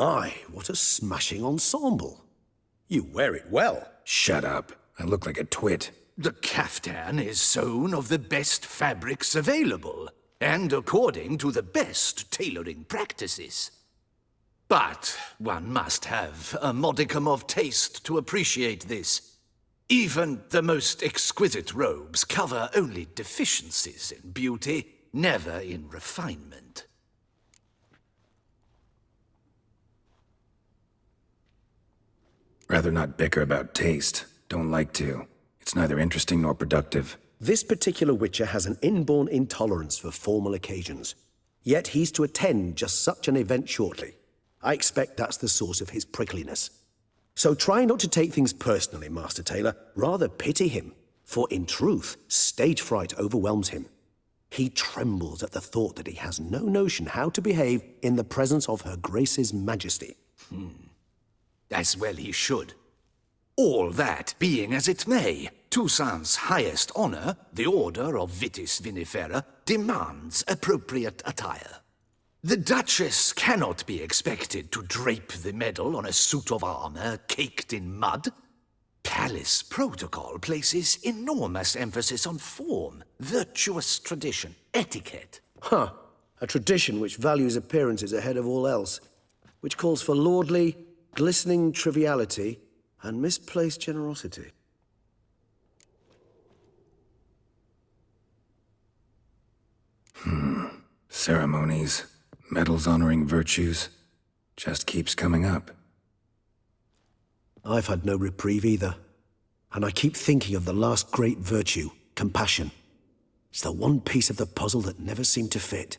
My, what a smashing ensemble. You wear it well. Shut up. I look like a twit. The caftan is sewn of the best fabrics available, and according to the best tailoring practices. But one must have a modicum of taste to appreciate this. Even the most exquisite robes cover only deficiencies in beauty, never in refinement. Rather not bicker about taste. Don't like to. It's neither interesting nor productive. This particular Witcher has an inborn intolerance for formal occasions. Yet he's to attend just such an event shortly. I expect that's the source of his prickliness. So try not to take things personally, Master Tailor. Rather pity him. For in truth, stage fright overwhelms him. He trembles at the thought that he has no notion how to behave in the presence of Her Grace's Majesty. As well he should. All that being as it may, Toussaint's highest honor, the Order of Vitis Vinifera, demands appropriate attire. The Duchess cannot be expected to drape the medal on a suit of armor caked in mud. Palace protocol places enormous emphasis on form, virtuous tradition, etiquette. Huh. A tradition which values appearances ahead of all else, which calls for lordly, glistening triviality and misplaced generosity. Ceremonies, medals honoring virtues, just keeps coming up. I've had no reprieve either. And I keep thinking of the last great virtue, compassion. It's the one piece of the puzzle that never seemed to fit.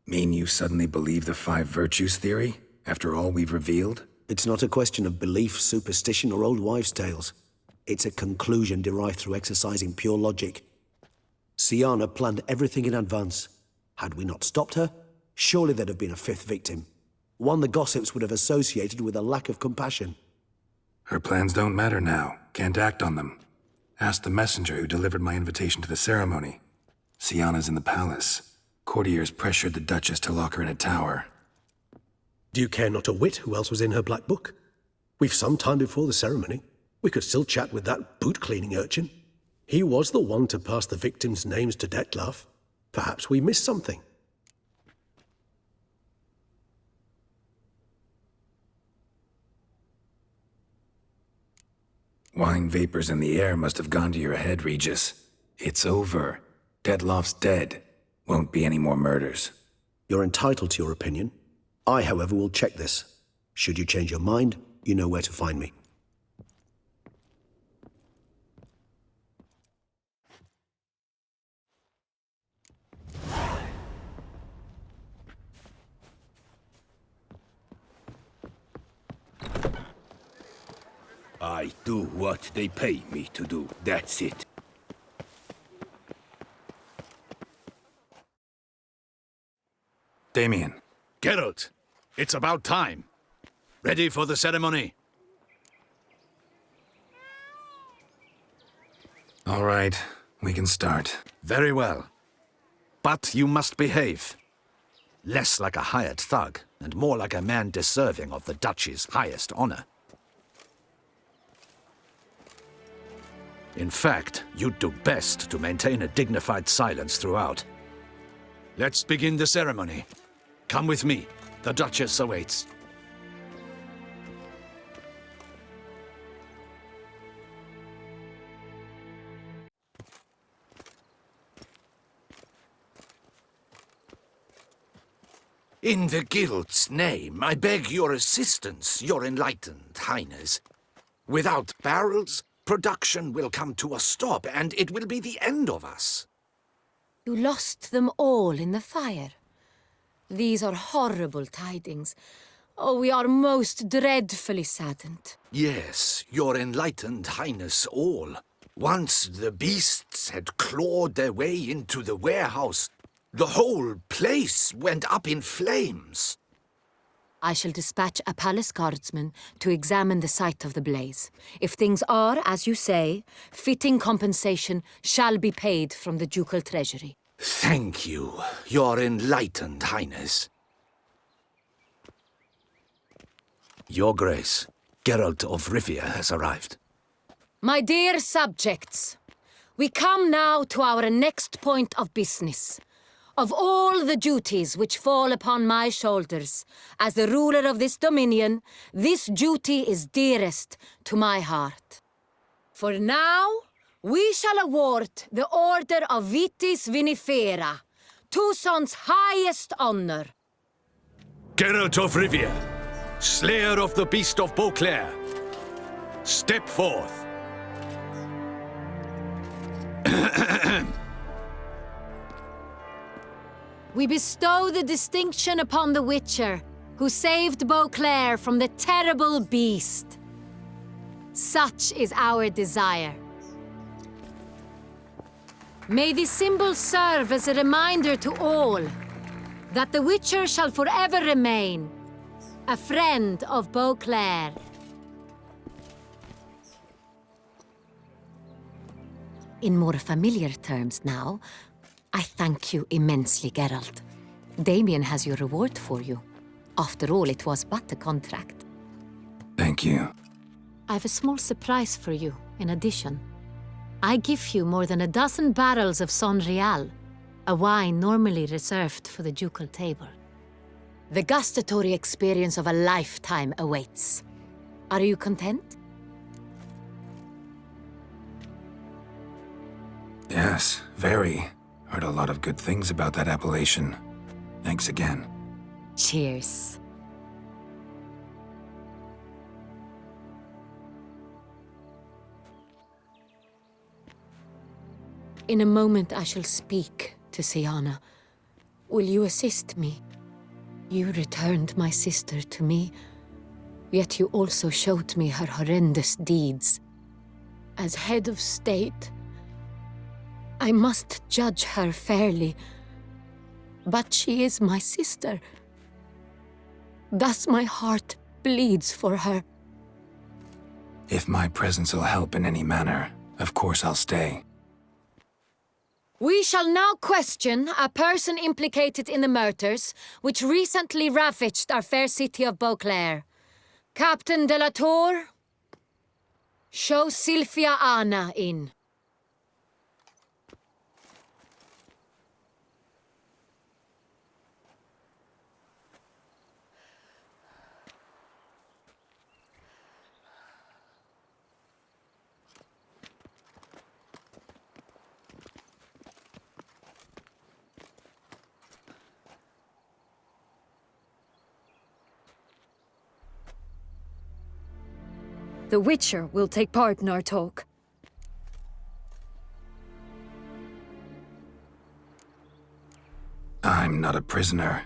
Mean you suddenly believe the 5 virtues theory, after all we've revealed? It's not a question of belief, superstition, or old wives' tales. It's a conclusion derived through exercising pure logic. Syanna planned everything in advance. Had we not stopped her, surely there'd have been a 5th victim. One the gossips would have associated with a lack of compassion. Her plans don't matter now. Can't act on them. Ask the messenger who delivered my invitation to the ceremony. Syanna's in the palace. Courtiers pressured the Duchess to lock her in a tower. Do you care not a whit who else was in her black book? We've some time before the ceremony. We could still chat with that boot-cleaning urchin. He was the one to pass the victims' names to Dettlaff. Perhaps we missed something. Wine vapors in the air must have gone to your head, Regis. It's over. Dettlaff's dead. Won't be any more murders. You're entitled to your opinion. I, however, will check this. Should you change your mind, you know where to find me. I do what they pay me to do, that's it. Damien. Geralt, it's about time. Ready for the ceremony? All right, we can start. Very well. But you must behave. Less like a hired thug, and more like a man deserving of the Duchy's highest honor. In fact, you'd do best to maintain a dignified silence throughout. Let's begin the ceremony. Come with me. The Duchess awaits. In the Guild's name, I beg your assistance, your enlightened highness. Without barrels, production will come to a stop, and it will be the end of us. You lost them all in the fire. These are horrible tidings. Oh, we are most dreadfully saddened. Yes, your enlightened highness all. Once the beasts had clawed their way into the warehouse, the whole place went up in flames. I shall dispatch a palace guardsman to examine the site of the blaze. If things are, as you say, fitting compensation shall be paid from the ducal treasury. Thank you, your enlightened highness. Your Grace, Geralt of Rivia has arrived. My dear subjects, we come now to our next point of business. Of all the duties which fall upon my shoulders, as the ruler of this dominion, this duty is dearest to my heart. For now, we shall award the Order of Vitis Vinifera, Tucson's highest honor. Geralt of Rivia, Slayer of the Beast of Beauclair, step forth. We bestow the distinction upon the Witcher, who saved Beauclair from the terrible beast. Such is our desire. May this symbol serve as a reminder to all that the Witcher shall forever remain a friend of Beauclair. In more familiar terms now, I thank you immensely, Geralt. Damien has your reward for you. After all, it was but a contract. Thank you. I have a small surprise for you, in addition. I give you more than a dozen barrels of Son Real, a wine normally reserved for the ducal table. The gustatory experience of a lifetime awaits. Are you content? Yes, very. Heard a lot of good things about that appellation. Thanks again. Cheers. In a moment I shall speak to Siana. Will you assist me? You returned my sister to me, yet you also showed me her horrendous deeds. As head of state, I must judge her fairly, but she is my sister. Thus my heart bleeds for her. If my presence will help in any manner, of course I'll stay. We shall now question a person implicated in the murders which recently ravaged our fair city of Beauclair. Captain de la Tour, show Sylvia Anna in. The Witcher will take part in our talk. I'm not a prisoner,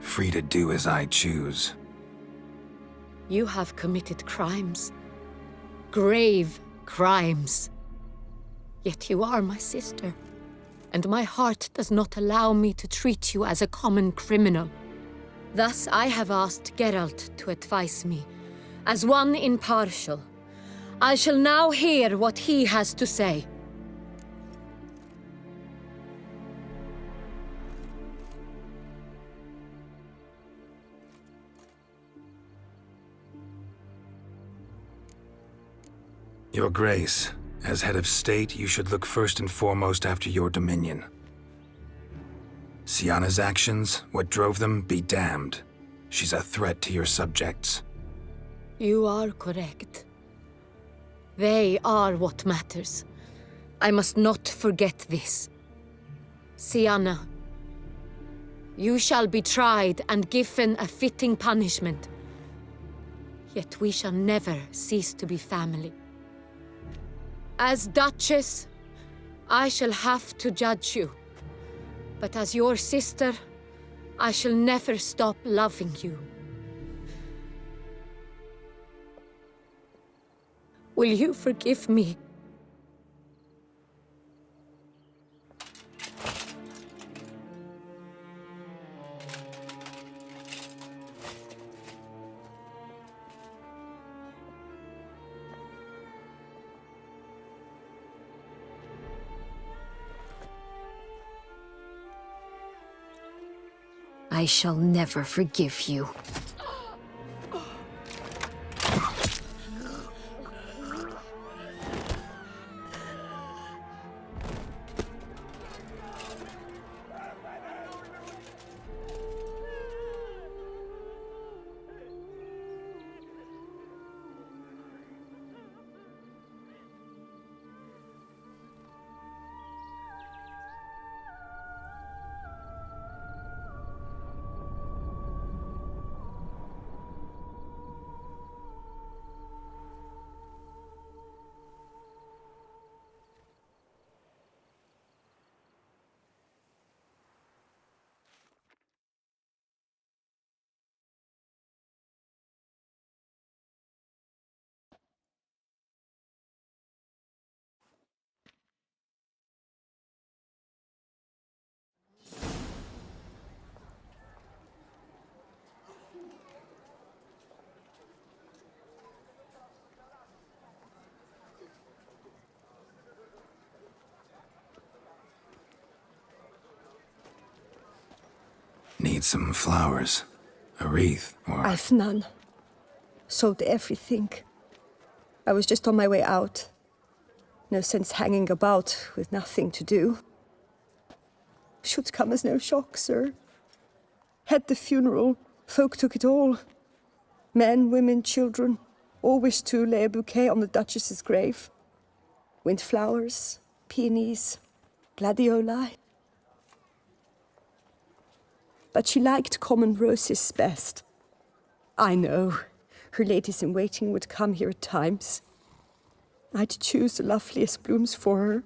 free to do as I choose. You have committed crimes. Grave crimes. Yet you are my sister, and my heart does not allow me to treat you as a common criminal. Thus I have asked Geralt to advise me, as one impartial. I shall now hear what he has to say. Your Grace, as head of state, you should look first and foremost after your dominion. Siana's actions, what drove them, be damned. She's a threat to your subjects. You are correct. They are what matters. I must not forget this. Siana, you shall be tried and given a fitting punishment. Yet we shall never cease to be family. As Duchess, I shall have to judge you. But as your sister, I shall never stop loving you. Will you forgive me? I shall never forgive you. Need some flowers, a wreath, or... I've none. Sold everything. I was just on my way out. No sense hanging about with nothing to do. Should come as no shock, sir. Had the funeral, folk took it all. Men, women, children, all wished to lay a bouquet on the Duchess's grave. Windflowers, peonies, gladioli. But she liked common roses best. I know, her ladies-in-waiting would come here at times. I'd choose the loveliest blooms for her.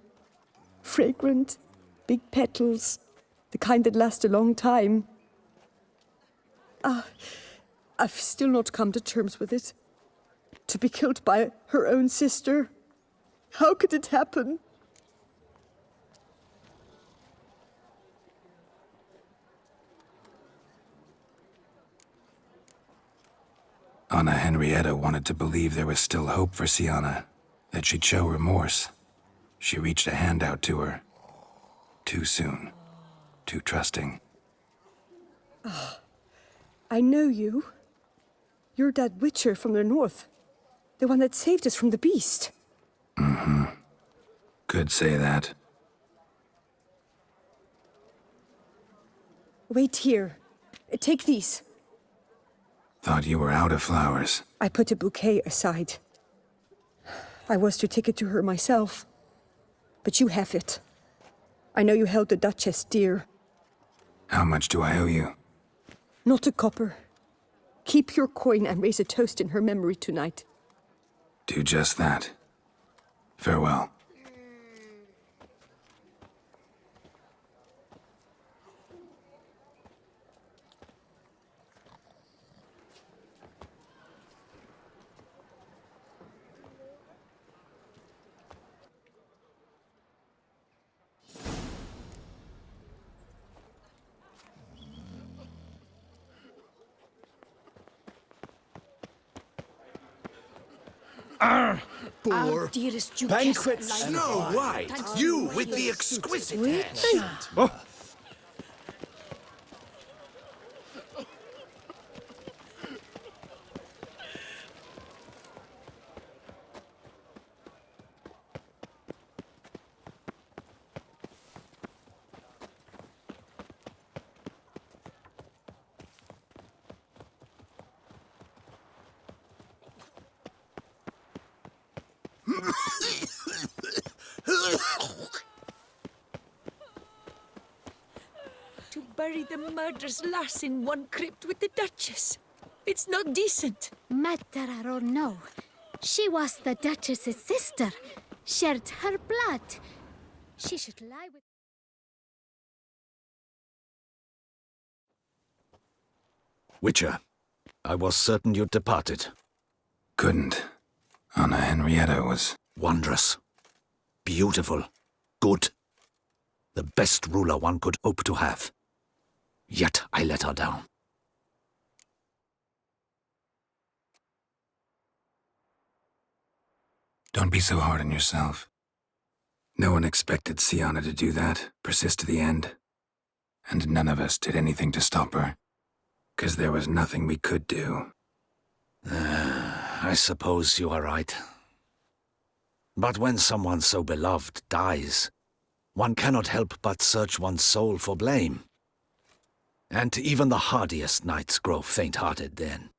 Fragrant, big petals, the kind that last a long time. I've still not come to terms with it. To be killed by her own sister. How could it happen? Anna Henrietta wanted to believe there was still hope for Sienna, that she'd show remorse. She reached a hand out to her. Too soon. Too trusting. I know you. You're that witcher from the north. The one that saved us from the beast. Could say that. Wait here. Take these. Thought you were out of flowers. I put a bouquet aside. I was to take it to her myself. But you have it. I know you held the Duchess dear. How much do I owe you? Not a copper. Keep your coin and raise a toast in her memory tonight. Do just that. Farewell. Our dearest Duchess. Banquets. Snow White, you with the exquisite hand. To bury the murderous lass in one crypt with the Duchess. It's not decent. Matter or no, she was the Duchess's sister, shared her blood. She should lie with... Witcher, I was certain you'd departed. Couldn't. Anna Henrietta was... Wondrous. Beautiful. Good. The best ruler one could hope to have. Yet I let her down. Don't be so hard on yourself. No one expected Sienna to do that, persist to the end. And none of us did anything to stop her. 'Cause there was nothing we could do. I suppose you are right. But when someone so beloved dies, one cannot help but search one's soul for blame. And even the hardiest knights grow faint-hearted then.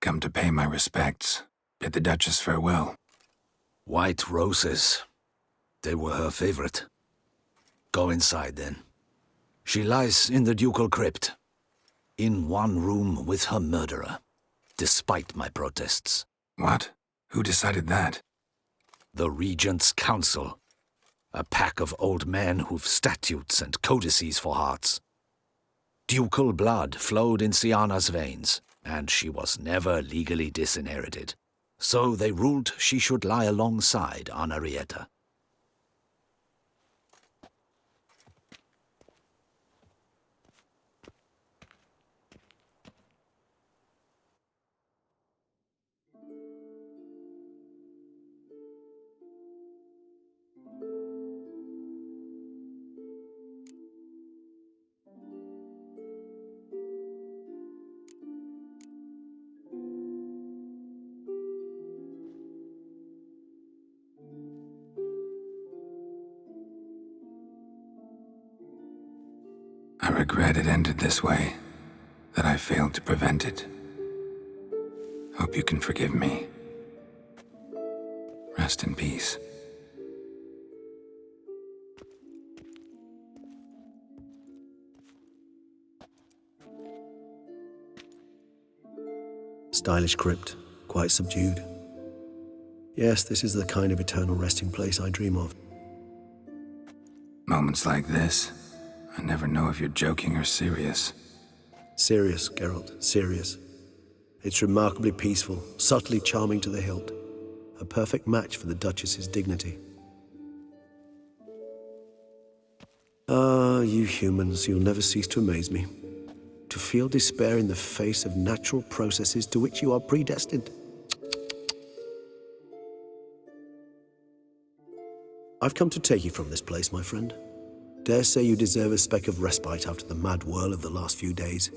Come to pay my respects. Bid the Duchess farewell. White roses. They were her favorite. Go inside then. She lies in the ducal crypt. In one room with her murderer. Despite my protests. What? Who decided that? The Regent's Council. A pack of old men who've statutes and codices for hearts. Ducal blood flowed in Sienna's veins, and she was never legally disinherited. So they ruled she should lie alongside Anarietta. regret it ended this way, that I failed to prevent it. Hope you can forgive me. Rest in peace. Stylish crypt, quite subdued. Yes, this is the kind of eternal resting place I dream of. Moments like this, I never know if you're joking or serious. Serious, Geralt, serious. It's remarkably peaceful, subtly charming to the hilt. A perfect match for the Duchess's dignity. Ah, you humans, you'll never cease to amaze me. To feel despair in the face of natural processes to which you are predestined. I've come to take you from this place, my friend. Dare say you deserve a speck of respite after the mad whirl of the last few days.